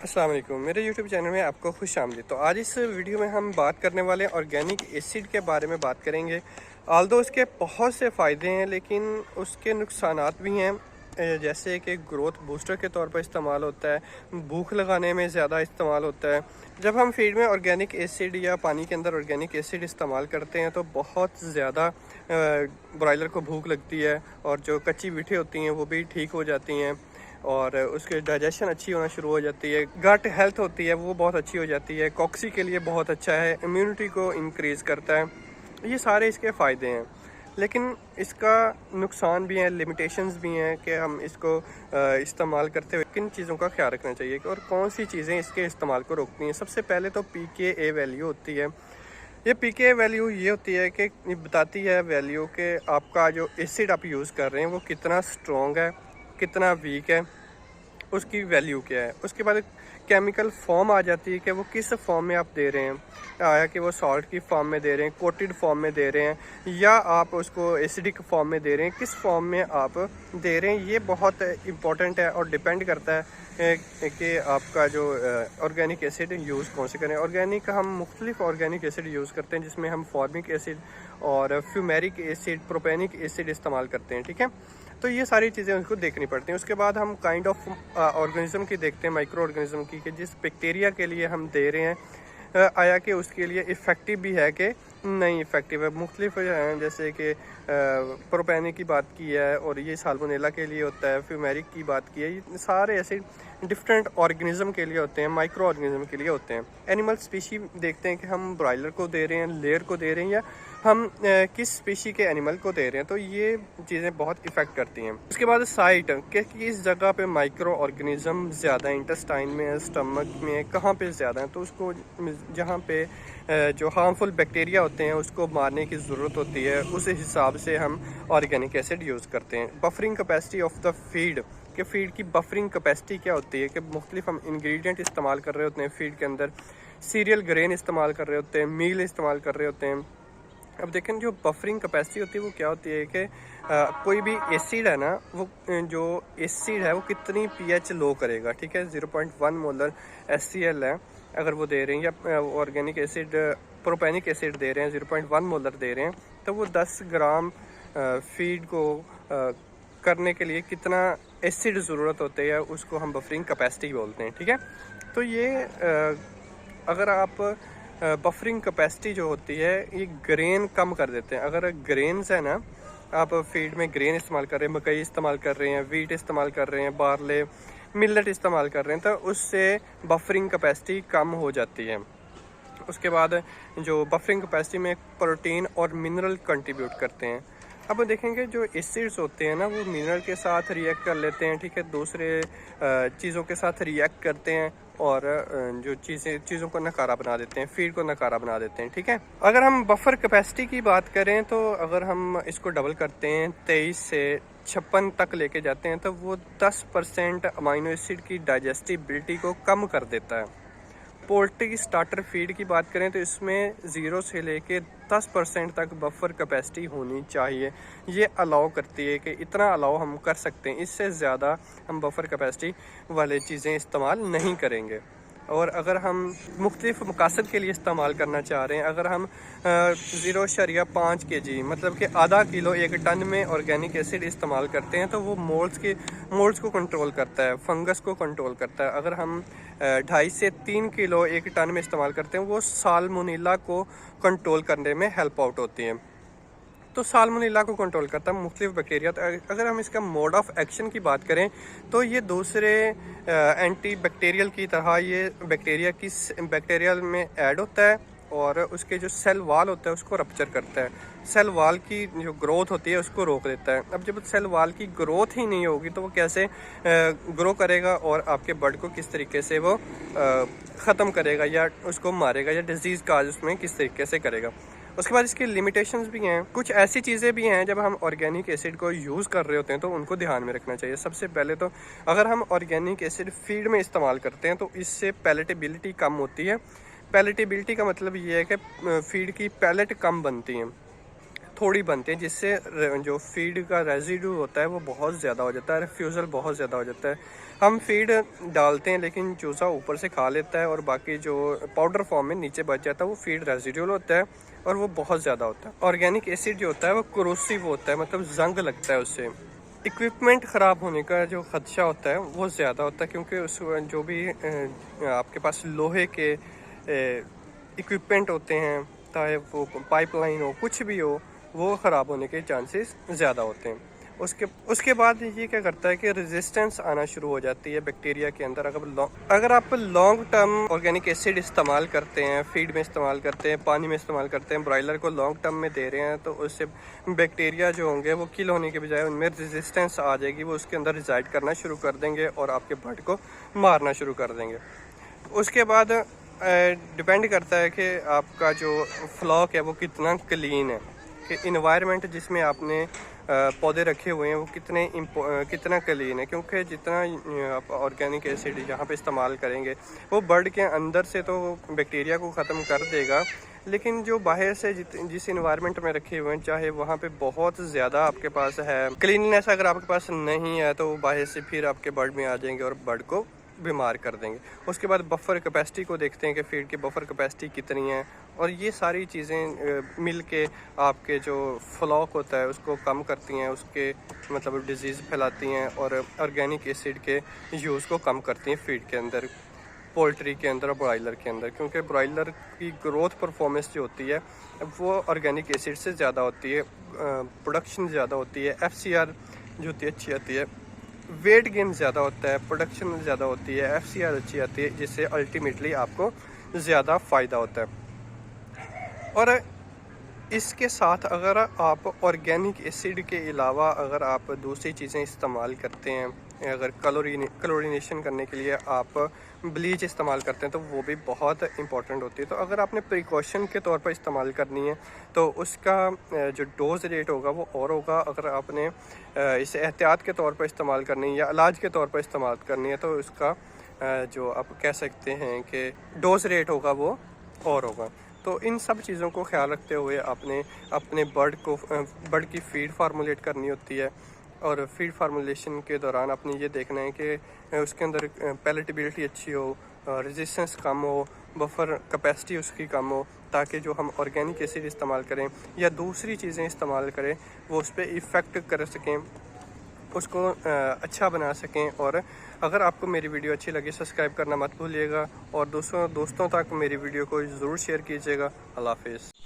अस्सलाम वालेकुम, मेरे YouTube चैनल में आपको खुश आमदीद। तो आज इस वीडियो में हम बात करने वाले हैं ऑर्गेनिक एसिड के बारे में बात करेंगे। आल्दो इसके बहुत से फ़ायदे हैं लेकिन उसके नुकसानात भी हैं। जैसे कि ग्रोथ बूस्टर के तौर पर इस्तेमाल होता है, भूख लगाने में ज़्यादा इस्तेमाल होता है। जब हम फीड में ऑर्गेनिक एसिड या पानी के अंदर ऑर्गेनिक एसिड इस्तेमाल करते हैं तो बहुत ज़्यादा ब्रॉयलर को भूख लगती है और जो कच्ची मीठे होती हैं वो भी ठीक हो जाती हैं और उसके डाइजेशन अच्छी होना शुरू हो जाती है। गट हेल्थ होती है वो बहुत अच्छी हो जाती है। कॉक्सी के लिए बहुत अच्छा है, इम्यूनिटी को इंक्रीज़ करता है। ये सारे इसके फ़ायदे हैं, लेकिन इसका नुकसान भी है, लिमिटेशंस भी हैं कि हम इसको इस्तेमाल करते हुए किन चीज़ों का ख्याल रखना चाहिए और कौन सी चीज़ें इसके इस्तेमाल को रोकती हैं। सबसे पहले तो pKa वैल्यू होती है। ये pKa वैल्यू ये होती है कि ये बताती है वैल्यू कि आपका जो एसिड आप यूज़ कर रहे हैं वो कितना स्ट्रॉन्ग है, कितना वीक है, उसकी वैल्यू क्या है। उसके बाद केमिकल फॉर्म आ जाती है कि वो किस फॉर्म में आप दे रहे हैं, आया कि वो सॉल्ट की फॉर्म में दे रहे हैं, कोटेड फॉर्म में दे रहे हैं या आप उसको एसिडिक फॉर्म में दे रहे हैं, किस फॉर्म में आप दे रहे हैं। ये बहुत इम्पोर्टेंट है और डिपेंड करता है कि आपका जो ऑर्गेनिक एसिड यूज़ कौन से करें। ऑर्गेनिक हम मुख्तलिफ ऑर्गेनिक एसिड यूज़ करते हैं जिसमें हम फॉर्मिक एसिड और फ्यूमेरिक एसिड, प्रोपेनिक एसिड इस्तेमाल करते हैं, ठीक है। तो ये सारी चीज़ें उनको देखनी पड़ती हैं। उसके बाद हम काइंड ऑफ ऑर्गेनिज्म की देखते हैं, माइक्रो ऑर्गेनिज्म की, कि जिस बैक्टीरिया के लिए हम दे रहे हैं आया कि उसके लिए इफ़ेक्टिव भी है कि नहीं इफ़ेक्टिव है। मुख्तलिफ हैं, जैसे कि प्रोपेनिक की बात की है और ये साल्मोनेला के लिए होता है, फ्यूमेरिक की बात की है। ये सारे एसिड डिफरेंट ऑर्गेनिज्म के लिए होते हैं, माइक्रो ऑर्गेनिज्म के लिए होते हैं। एनिमल स्पीशी देखते हैं कि हम ब्रॉयलर को दे रहे हैं, लेयर को दे रहे हैं या हम किस स्पीशी के एनिमल को दे रहे हैं, तो ये चीज़ें बहुत इफ़ेक्ट करती हैं। उसके बाद साइट कि किस जगह पे माइक्रो ऑर्गेनिज्म ज़्यादा इंटेस्टाइन में है, स्टमक में कहाँ पे ज़्यादा है, तो उसको जहाँ पे जो हार्मफुल बैक्टीरिया होते हैं उसको मारने की ज़रूरत होती है, उस हिसाब से हम ऑर्गेनिक एसिड यूज़ करते हैं। Buffering capacity of the feed कि फ़ीड की बफरिंग कैपेसिटी क्या होती है कि मुख्तलिफ हम इंग्रेडिएंट इस्तेमाल कर रहे होते हैं फीड के अंदर, सीरियल ग्रेन इस्तेमाल कर रहे होते हैं, मील इस्तेमाल कर रहे होते हैं। अब देखें जो बफरिंग कैपेसिटी होती है वो क्या होती है कि कोई भी एसिड है ना, वो जो एसिड है वो कितनी pH लो करेगा, ठीक है। 0.1 मोलर HCl है अगर वो दे रहे हैं, या ऑर्गेनिक एसिड प्रोपेनिक एसिड दे रहे हैं 0.1 मोलर दे रहे हैं, तो वो 10 ग्राम फीड को करने के लिए कितना एसिड ज़रूरत होती है, उसको हम बफरिंग कैपेसिटी बोलते हैं, ठीक है। तो ये अगर आप बफरिंग कैपेसिटी जो होती है ये ग्रेन कम कर देते हैं। अगर ग्रेन्स है ना, आप फीड में ग्रेन इस्तेमाल कर रहे हैं, मकई इस्तेमाल कर रहे हैं, वीट इस्तेमाल कर रहे हैं, बारले, मिलेट इस्तेमाल कर रहे हैं, तो उससे बफरिंग कैपेसिटी कम हो जाती है। उसके बाद जो बफरिंग कैपेसिटी में प्रोटीन और मिनरल कंट्रीब्यूट करते हैं। अब देखेंगे जो एसिड्स होते हैं ना वो मिनरल के साथ रिएक्ट कर लेते हैं, ठीक है, दूसरे चीज़ों के साथ रिएक्ट करते हैं और जो चीज़ों को नकारा बना देते हैं, फीड को नकारा बना देते हैं, ठीक है। अगर हम बफर कैपेसिटी की बात करें तो अगर हम इसको डबल करते हैं 23 से 56 तक लेके जाते हैं तो वो 10% अमाइनो एसिड की डाइजेस्टिबिलिटी को कम कर देता है। पोल्ट्री स्टार्टर फीड की बात करें तो इसमें 0 से लेके 10% तक बफर कैपेसिटी होनी चाहिए। ये अलाउ करती है कि इतना अलाउ हम कर सकते हैं, इससे ज़्यादा हम बफर कैपेसिटी वाले चीज़ें इस्तेमाल नहीं करेंगे। और अगर हम मुख्तलिफ मकासद के लिए इस्तेमाल करना चाह रहे हैं, अगर हम 0.5 kg मतलब कि आधा किलो 1 टन में ऑर्गेनिक एसिड इस्तेमाल करते हैं तो वो मोल्ड्स को कंट्रोल करता है, फंगस को कंट्रोल करता है। अगर हम 2.5 से 3 किलो 1 टन में इस्तेमाल करते हैं वो साल्मोनेला को कंट्रोल करने में हेल्प आउट होती है। तो साल्मोनेला को कंट्रोल करता है मुख्तलिफ बैक्टीरिया। तो अगर हम इसका मोड ऑफ एक्शन की बात करें तो ये दूसरे एंटी बैक्टीरियल की तरह ये बैक्टीरियल में ऐड होता है और उसके जो सेल वाल होता है उसको रप्चर करता है, सेल वाल की जो ग्रोथ होती है उसको रोक देता है। अब जब सेल वाल की ग्रोथ ही नहीं होगी तो वो कैसे ग्रो करेगा और आपके बर्ड को किस तरीके से वो ख़त्म करेगा या उसको मारेगा या डिजीज़ काज उसमें किस तरीके से करेगा। उसके बाद इसकी लिमिटेशंस भी हैं, कुछ ऐसी चीज़ें भी हैं जब हम ऑर्गेनिक एसिड को यूज़ कर रहे होते हैं तो उनको ध्यान में रखना चाहिए। सबसे पहले तो अगर हम ऑर्गेनिक एसिड फीड में इस्तेमाल करते हैं तो इससे पैलेटेबिलिटी कम होती है। पैलेटेबिलिटी का मतलब ये है कि फीड की पैलेट कम बनती हैं। थोड़ी बनती हैं, जिससे जो फीड का रेजिड्यू होता है वो बहुत ज़्यादा हो जाता है, रिफ्यूज़ल बहुत ज़्यादा हो जाता है। हम फीड डालते हैं लेकिन चूज़ा ऊपर से खा लेता है और बाकी जो पाउडर फॉर्म में नीचे बच जाता है वो फीड रेजिड्यूल होता है और वो बहुत ज़्यादा होता है। ऑर्गेनिक एसिड जो होता है वो कोरोसिव होता है, मतलब जंग लगता है उससे। इक्विपमेंट ख़राब होने का जो खदशा होता है वो ज़्यादा होता है, क्योंकि उस जो भी आपके पास लोहे के इक्विपमेंट होते हैं, चाहे वो पाइपलाइन हो, कुछ भी हो, वो ख़राब होने के चांसेस ज़्यादा होते हैं। उसके बाद ये क्या करता है कि रेजिस्टेंस आना शुरू हो जाती है बैक्टीरिया के अंदर। अगर आप लॉन्ग टर्म ऑर्गेनिक एसिड इस्तेमाल करते हैं, फीड में इस्तेमाल करते हैं, पानी में इस्तेमाल करते हैं, ब्रॉयलर को लॉन्ग टर्म में दे रहे हैं, तो उससे बैक्टीरिया जो होंगे वो किल होने के बजाय उनमें रेजिस्टेंस आ जाएगी, वो उसके अंदर रिजाइड करना शुरू कर देंगे और आपके बर्ड को मारना शुरू कर देंगे। उसके बाद डिपेंड करता है कि आपका जो फ्लॉक है वो कितना क्लीन है, कि इन्वायरमेंट जिसमें आपने पौधे रखे हुए हैं वो कितना क्लीन है। क्योंकि जितना आप ऑर्गेनिक एसिड यहाँ पे इस्तेमाल करेंगे वो बर्ड के अंदर से तो बैक्टीरिया को ख़त्म कर देगा, लेकिन जो बाहर से जिस इन्वायरमेंट में रखे हुए हैं, चाहे वहाँ पे बहुत ज़्यादा आपके पास है क्लीननेस, अगर आपके पास नहीं है तो बाहर से फिर आपके बर्ड में आ जाएंगे और बर्ड को बीमार कर देंगे। उसके बाद बफर कैपेसिटी को देखते हैं कि फीड की बफर कैपेसिटी कितनी है, और ये सारी चीज़ें मिल के आपके जो फ्लॉक होता है उसको कम करती हैं, उसके मतलब डिजीज़ फैलाती हैं और ऑर्गेनिक एसिड के यूज़ को कम करती हैं फीड के अंदर, पोल्ट्री के अंदर और ब्रॉयलर के अंदर। क्योंकि ब्रॉयलर की ग्रोथ परफॉर्मेंस जो होती है वो ऑर्गेनिक एसिड से ज़्यादा होती है, प्रोडक्शन ज़्यादा होती है, FCR जो होती है अच्छी आती है, वेट गेन ज़्यादा होता है, प्रोडक्शन ज़्यादा होती है, FCR अच्छी आती है, जिससे अल्टीमेटली आपको ज़्यादा फ़ायदा होता है। और इसके साथ अगर आप ऑर्गेनिक एसिड के अलावा अगर आप दूसरी चीज़ें इस्तेमाल करते हैं, अगर क्लोरीनेशन करने के लिए आप ब्लीच इस्तेमाल करते हैं, तो वो भी बहुत इंपॉर्टेंट होती है। तो अगर आपने प्रिकॉशन के तौर पर इस्तेमाल करनी है तो उसका जो डोज रेट होगा वो और होगा। अगर आपने इसे एहतियात के तौर पर इस्तेमाल करनी है या इलाज के तौर पर इस्तेमाल करनी है तो उसका जो आप कह सकते हैं कि डोज रेट होगा वो और होगा। तो इन सब चीज़ों को ख्याल रखते हुए आपने अपने बर्ड की फीड फार्मूलेट करनी होती है, और फीड फार्मूलेशन के दौरान आपने ये देखना है कि उसके अंदर पैलेटेबिलिटी अच्छी हो, रेजिस्टेंस कम हो, बफर कैपेसिटी उसकी कम हो, ताकि जो हम ऑर्गेनिक एसिड इस्तेमाल करें या दूसरी चीज़ें इस्तेमाल करें वो उस पर इफ़ेक्ट कर सकें, उसको अच्छा बना सकें। और अगर आपको मेरी वीडियो अच्छी लगी सब्सक्राइब करना मत भूलिएगा, और दोस्तों तक मेरी वीडियो को ज़रूर शेयर कीजिएगा। अल्लाह हाफ़िज़।